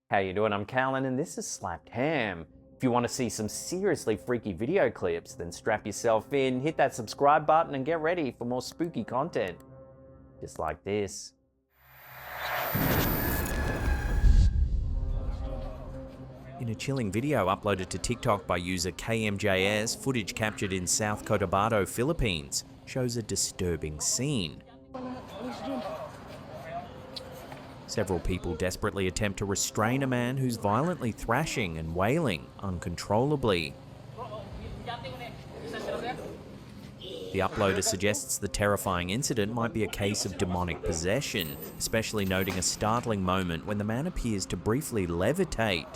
How you doing? I'm Callan and this is Slapped Ham. If you want to see some seriously freaky video clips, then strap yourself in, hit that subscribe button and get ready for more spooky content. Just like this. In a chilling video uploaded to TikTok by user KMJS, footage captured in South Cotabato, Philippines, shows a disturbing scene. Several people desperately attempt to restrain a man who's violently thrashing and wailing uncontrollably. The uploader suggests the terrifying incident might be a case of demonic possession, especially noting a startling moment when the man appears to briefly levitate.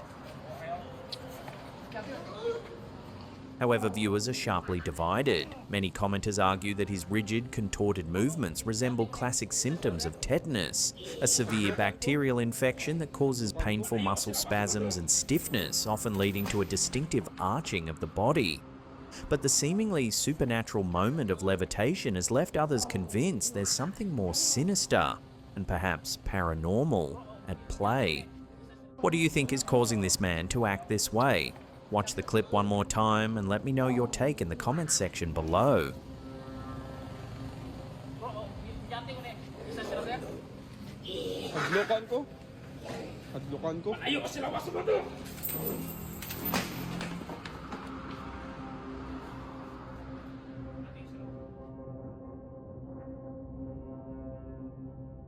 However, viewers are sharply divided. Many commenters argue that his rigid, contorted movements resemble classic symptoms of tetanus, a severe bacterial infection that causes painful muscle spasms and stiffness, often leading to a distinctive arching of the body. But the seemingly supernatural moment of levitation has left others convinced there's something more sinister, and perhaps paranormal, at play. What do you think is causing this man to act this way? Watch the clip one more time and let me know your take in the comments section below.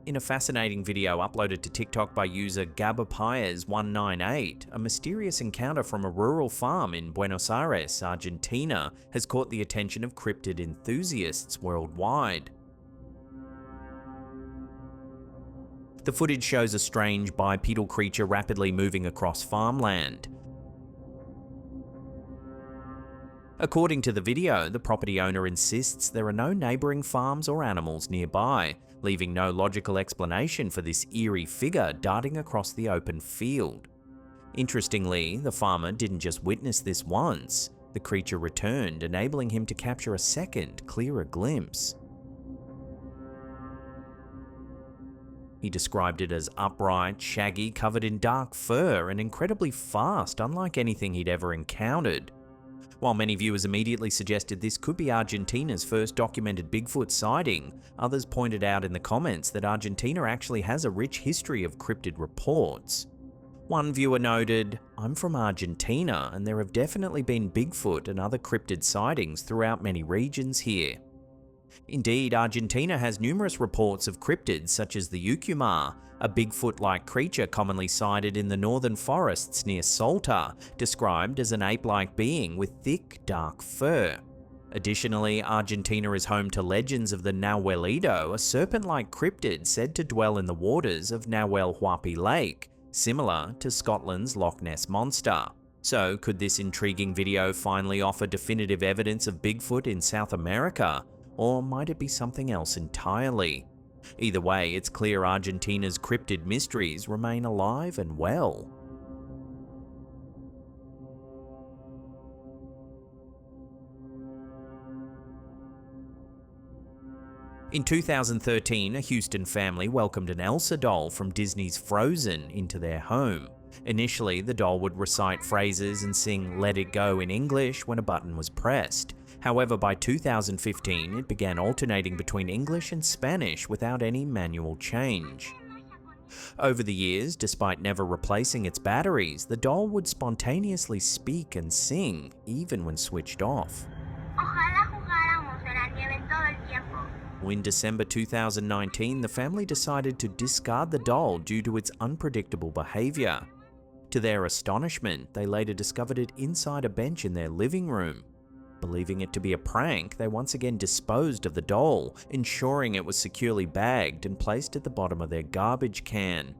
In a fascinating video uploaded to TikTok by user Gabapayas198, a mysterious encounter from a rural farm in Buenos Aires, Argentina, has caught the attention of cryptid enthusiasts worldwide. The footage shows a strange bipedal creature rapidly moving across farmland. According to the video, the property owner insists there are no neighbouring farms or animals nearby, leaving no logical explanation for this eerie figure darting across the open field. Interestingly, the farmer didn't just witness this once. The creature returned, enabling him to capture a second, clearer glimpse. He described it as upright, shaggy, covered in dark fur, and incredibly fast, unlike anything he'd ever encountered. While many viewers immediately suggested this could be Argentina's first documented Bigfoot sighting, others pointed out in the comments that Argentina actually has a rich history of cryptid reports. One viewer noted, "I'm from Argentina and there have definitely been Bigfoot and other cryptid sightings throughout many regions here." Indeed, Argentina has numerous reports of cryptids such as the Ucumar, a Bigfoot-like creature commonly sighted in the northern forests near Salta, described as an ape-like being with thick, dark fur. Additionally, Argentina is home to legends of the Nahuelito, a serpent-like cryptid said to dwell in the waters of Nahuel Huapi Lake, similar to Scotland's Loch Ness Monster. So, could this intriguing video finally offer definitive evidence of Bigfoot in South America? Or might it be something else entirely? Either way, it's clear Argentina's cryptid mysteries remain alive and well. In 2013, a Houston family welcomed an Elsa doll from Disney's Frozen into their home. Initially, the doll would recite phrases and sing "Let It Go" in English when a button was pressed. However, by 2015, it began alternating between English and Spanish without any manual change. Over the years, despite never replacing its batteries, the doll would spontaneously speak and sing, even when switched off. In December 2019, the family decided to discard the doll due to its unpredictable behaviour. To their astonishment, they later discovered it inside a bench in their living room. Believing it to be a prank, they once again disposed of the doll, ensuring it was securely bagged and placed at the bottom of their garbage can.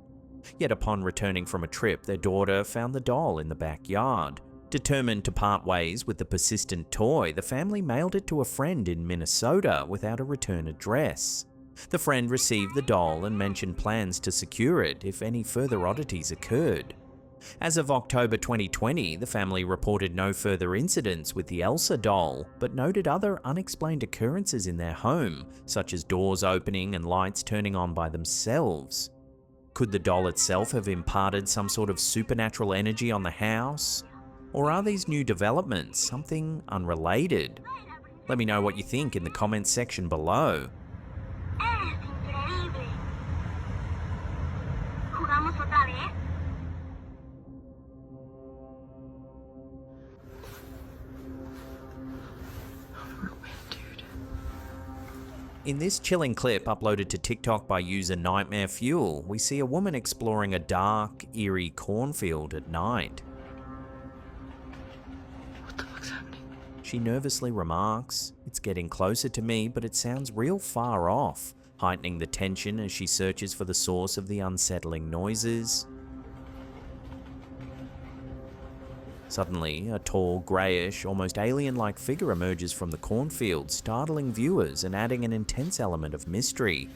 Yet upon returning from a trip, their daughter found the doll in the backyard. Determined to part ways with the persistent toy, the family mailed it to a friend in Minnesota without a return address. The friend received the doll and mentioned plans to secure it if any further oddities occurred. As of October 2020, the family reported no further incidents with the Elsa doll, but noted other unexplained occurrences in their home, such as doors opening and lights turning on by themselves. Could the doll itself have imparted some sort of supernatural energy on the house? Or are these new developments something unrelated? Let me know what you think in the comments section below. ¡Eres increíble! ¿Jugamos otra vez? In this chilling clip uploaded to TikTok by user Nightmare Fuel, we see a woman exploring a dark, eerie cornfield at night. What the fuck's happening? She nervously remarks, "It's getting closer to me, but it sounds real far off," heightening the tension as she searches for the source of the unsettling noises. Suddenly, a tall, greyish, almost alien-like figure emerges from the cornfield, startling viewers and adding an intense element of mystery.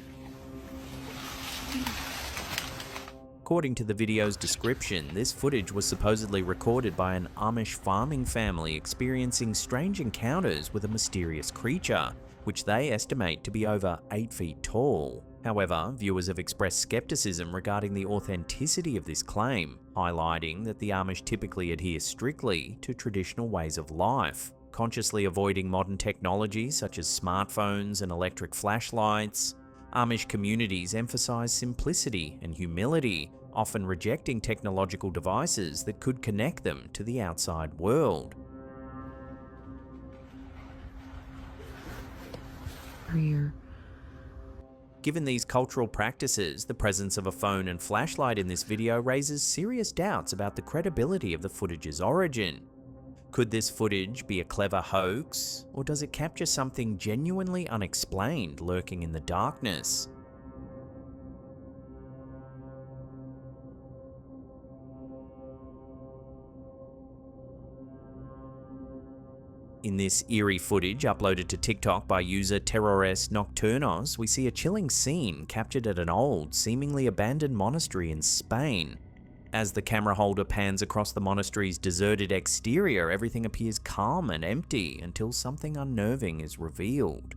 According to the video's description, this footage was supposedly recorded by an Amish farming family experiencing strange encounters with a mysterious creature, which they estimate to be over 8 feet tall. However, viewers have expressed skepticism regarding the authenticity of this claim, highlighting that the Amish typically adhere strictly to traditional ways of life, consciously avoiding modern technology such as smartphones and electric flashlights. Amish communities emphasize simplicity and humility, often rejecting technological devices that could connect them to the outside world. Here. Given these cultural practices, the presence of a phone and flashlight in this video raises serious doubts about the credibility of the footage's origin. Could this footage be a clever hoax, or does it capture something genuinely unexplained lurking in the darkness? In this eerie footage uploaded to TikTok by user Terrores Nocturnos, we see a chilling scene captured at an old, seemingly abandoned monastery in Spain. As the camera holder pans across the monastery's deserted exterior, everything appears calm and empty until something unnerving is revealed.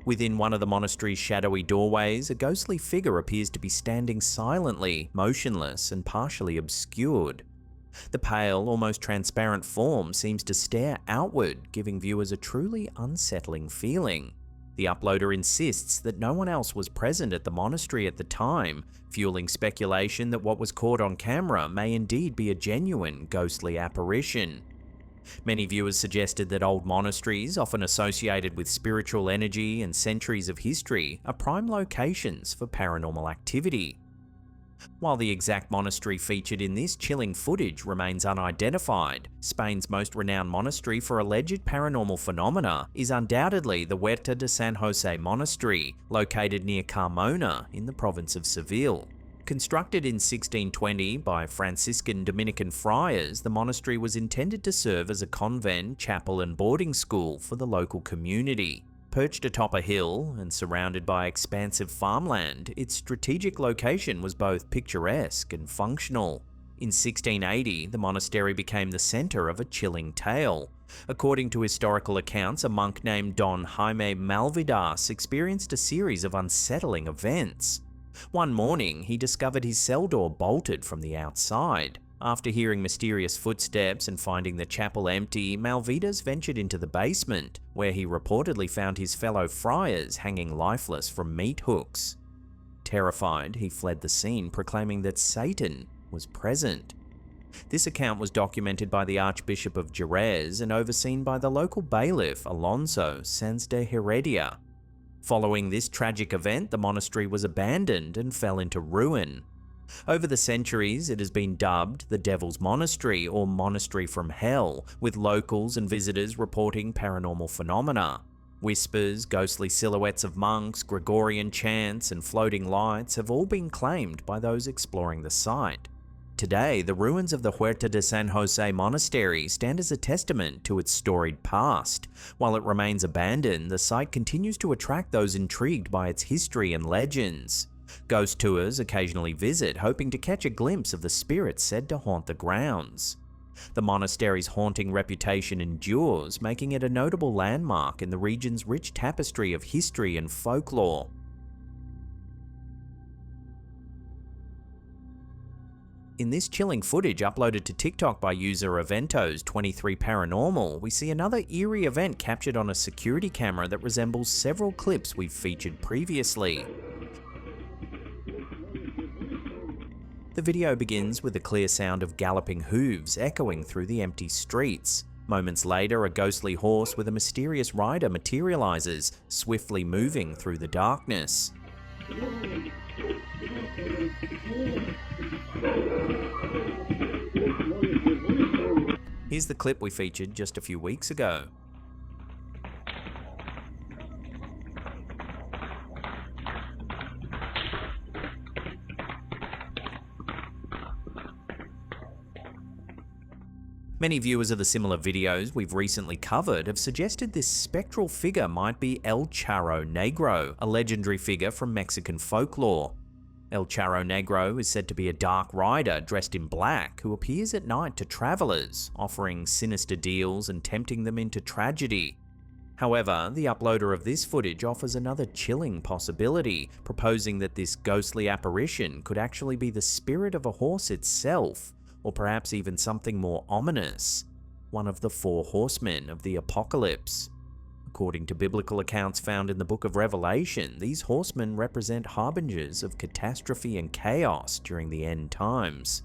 Within one of the monastery's shadowy doorways, a ghostly figure appears to be standing silently, motionless and partially obscured. The pale, almost transparent form seems to stare outward, giving viewers a truly unsettling feeling. The uploader insists that no one else was present at the monastery at the time, fueling speculation that what was caught on camera may indeed be a genuine ghostly apparition. Many viewers suggested that old monasteries, often associated with spiritual energy and centuries of history, are prime locations for paranormal activity. While the exact monastery featured in this chilling footage remains unidentified, Spain's most renowned monastery for alleged paranormal phenomena is undoubtedly the Huerta de San Jose Monastery, located near Carmona in the province of Seville. Constructed in 1620 by Franciscan Dominican friars, the monastery was intended to serve as a convent, chapel and boarding school for the local community. Perched atop a hill and surrounded by expansive farmland, its strategic location was both picturesque and functional. In 1680, the monastery became the center of a chilling tale. According to historical accounts, a monk named Don Jaime Malvidas experienced a series of unsettling events. One morning, he discovered his cell door bolted from the outside. After hearing mysterious footsteps and finding the chapel empty, Malvidas ventured into the basement, where he reportedly found his fellow friars hanging lifeless from meat hooks. Terrified, he fled the scene, proclaiming that Satan was present. This account was documented by the Archbishop of Jerez and overseen by the local bailiff Alonso Sanz de Heredia. Following this tragic event, the monastery was abandoned and fell into ruin. Over the centuries, it has been dubbed the Devil's Monastery or Monastery from Hell, with locals and visitors reporting paranormal phenomena. Whispers, ghostly silhouettes of monks, Gregorian chants, and floating lights have all been claimed by those exploring the site. Today, the ruins of the Huerta de San Jose Monastery stand as a testament to its storied past. While it remains abandoned, the site continues to attract those intrigued by its history and legends. Ghost tours occasionally visit, hoping to catch a glimpse of the spirits said to haunt the grounds. The monastery's haunting reputation endures, making it a notable landmark in the region's rich tapestry of history and folklore. In this chilling footage uploaded to TikTok by user Eventos23 Paranormal, we see another eerie event captured on a security camera that resembles several clips we've featured previously. The video begins with a clear sound of galloping hooves echoing through the empty streets. Moments later, a ghostly horse with a mysterious rider materializes, swiftly moving through the darkness. Here's the clip we featured just a few weeks ago. Many viewers of the similar videos we've recently covered have suggested this spectral figure might be El Charro Negro, a legendary figure from Mexican folklore. El Charro Negro is said to be a dark rider dressed in black who appears at night to travelers, offering sinister deals and tempting them into tragedy. However, the uploader of this footage offers another chilling possibility, proposing that this ghostly apparition could actually be the spirit of a horse itself, or perhaps even something more ominous, one of the 4 horsemen of the apocalypse. According to biblical accounts found in the book of Revelation, these horsemen represent harbingers of catastrophe and chaos during the end times.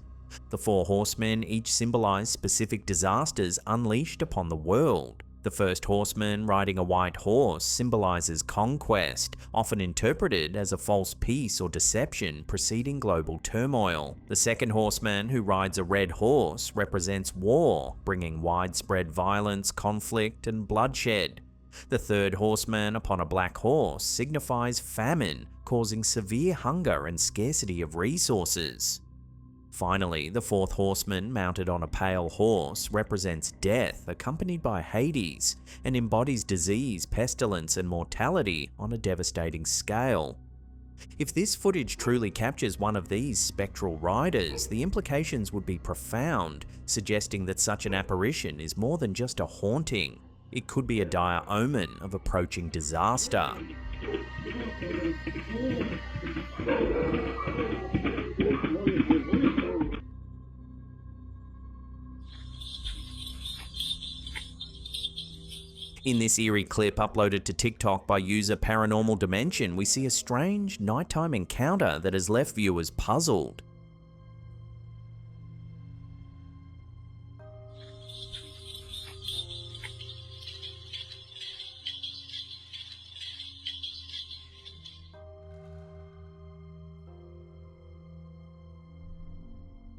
The 4 horsemen each symbolize specific disasters unleashed upon the world. The first horseman riding a white horse symbolizes conquest, often interpreted as a false peace or deception preceding global turmoil. The second horseman, who rides a red horse, represents war, bringing widespread violence, conflict, and bloodshed. The third horseman upon a black horse signifies famine, causing severe hunger and scarcity of resources. Finally, the fourth horseman, mounted on a pale horse, represents death, accompanied by Hades, and embodies disease, pestilence, and mortality on a devastating scale. If this footage truly captures one of these spectral riders, the implications would be profound, suggesting that such an apparition is more than just a haunting. It could be a dire omen of approaching disaster. In this eerie clip uploaded to TikTok by user paranormaldimension, we see a strange nighttime encounter that has left viewers puzzled.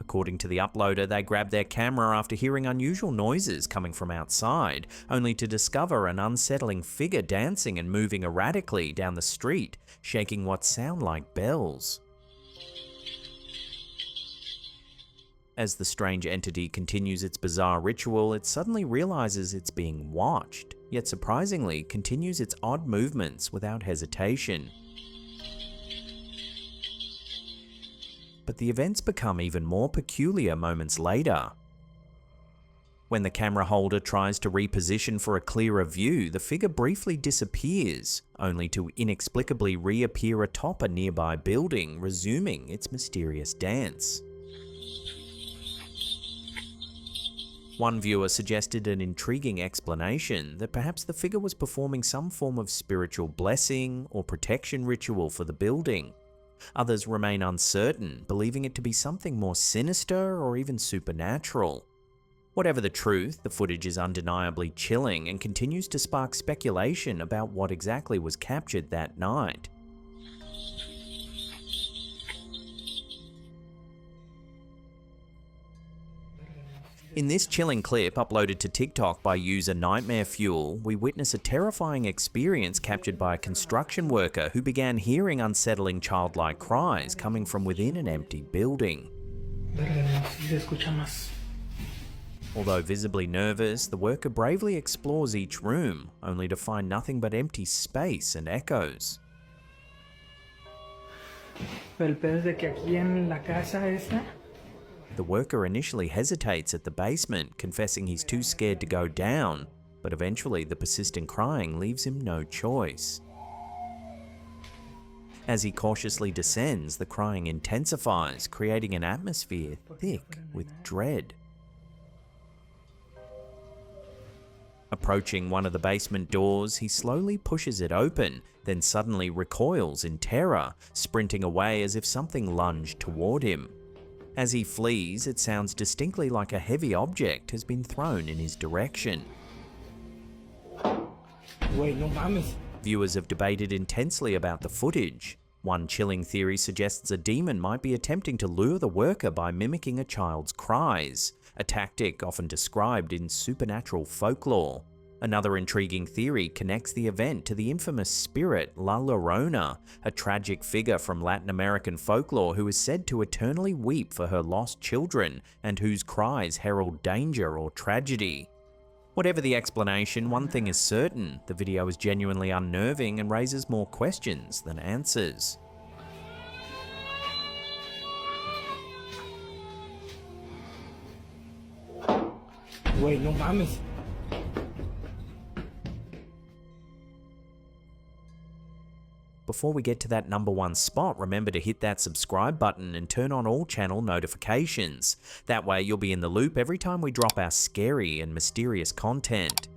According to the uploader, they grabbed their camera after hearing unusual noises coming from outside, only to discover an unsettling figure dancing and moving erratically down the street, shaking what sound like bells. As the strange entity continues its bizarre ritual, it suddenly realizes it's being watched, yet surprisingly continues its odd movements without hesitation. But the events become even more peculiar moments later. When the camera holder tries to reposition for a clearer view, the figure briefly disappears, only to inexplicably reappear atop a nearby building, resuming its mysterious dance. One viewer suggested an intriguing explanation that perhaps the figure was performing some form of spiritual blessing or protection ritual for the building. Others remain uncertain, believing it to be something more sinister or even supernatural. Whatever the truth, the footage is undeniably chilling and continues to spark speculation about what exactly was captured that night. In this chilling clip uploaded to TikTok by user Nightmare Fuel, we witness a terrifying experience captured by a construction worker who began hearing unsettling childlike cries coming from within an empty building. Although visibly nervous, the worker bravely explores each room, only to find nothing but empty space and echoes. The worker initially hesitates at the basement, confessing he's too scared to go down, but eventually the persistent crying leaves him no choice. As he cautiously descends, the crying intensifies, creating an atmosphere thick with dread. Approaching one of the basement doors, he slowly pushes it open, then suddenly recoils in terror, sprinting away as if something lunged toward him. As he flees, it sounds distinctly like a heavy object has been thrown in his direction. Wait, no mames. Viewers have debated intensely about the footage. One chilling theory suggests a demon might be attempting to lure the worker by mimicking a child's cries, a tactic often described in supernatural folklore. Another intriguing theory connects the event to the infamous spirit La Llorona, a tragic figure from Latin American folklore who is said to eternally weep for her lost children and whose cries herald danger or tragedy. Whatever the explanation, one thing is certain: the video is genuinely unnerving and raises more questions than answers. Wait, no mames. Before we get to that number one spot, remember to hit that subscribe button and turn on all channel notifications. That way you'll be in the loop every time we drop our scary and mysterious content.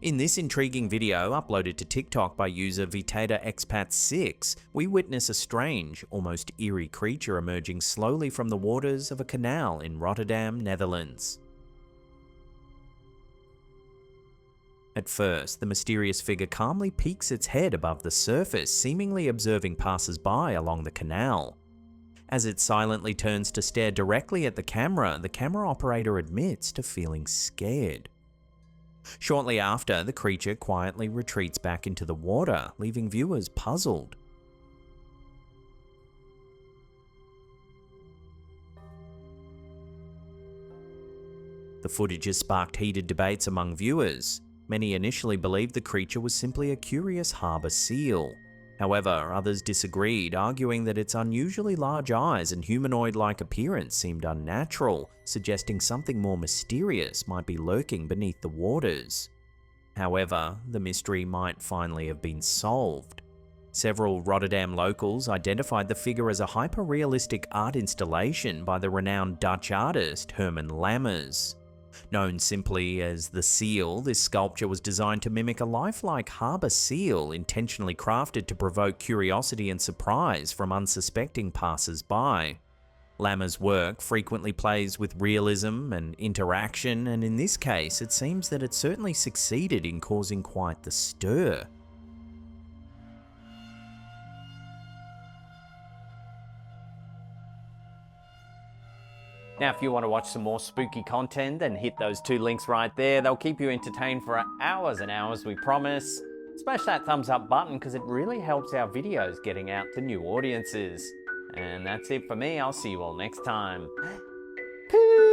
In this intriguing video, uploaded to TikTok by user VitaderExpat6, we witness a strange, almost eerie creature emerging slowly from the waters of a canal in Rotterdam, Netherlands. At first, the mysterious figure calmly peeks its head above the surface, seemingly observing passers-by along the canal. As it silently turns to stare directly at the camera operator admits to feeling scared. Shortly after, the creature quietly retreats back into the water, leaving viewers puzzled. The footage has sparked heated debates among viewers. Many initially believed the creature was simply a curious harbour seal. However, others disagreed, arguing that its unusually large eyes and humanoid-like appearance seemed unnatural, suggesting something more mysterious might be lurking beneath the waters. However, the mystery might finally have been solved. Several Rotterdam locals identified the figure as a hyper-realistic art installation by the renowned Dutch artist Herman Lammers. Known simply as the Seal, this sculpture was designed to mimic a lifelike harbour seal, intentionally crafted to provoke curiosity and surprise from unsuspecting passers-by. Lammers' work frequently plays with realism and interaction, and in this case, it seems that it certainly succeeded in causing quite the stir. Now, if you want to watch some more spooky content, then hit those two links right there. They'll keep you entertained for hours and hours, we promise. Smash that thumbs up button because it really helps our videos getting out to new audiences. And that's it for me. I'll see you all next time. Peace!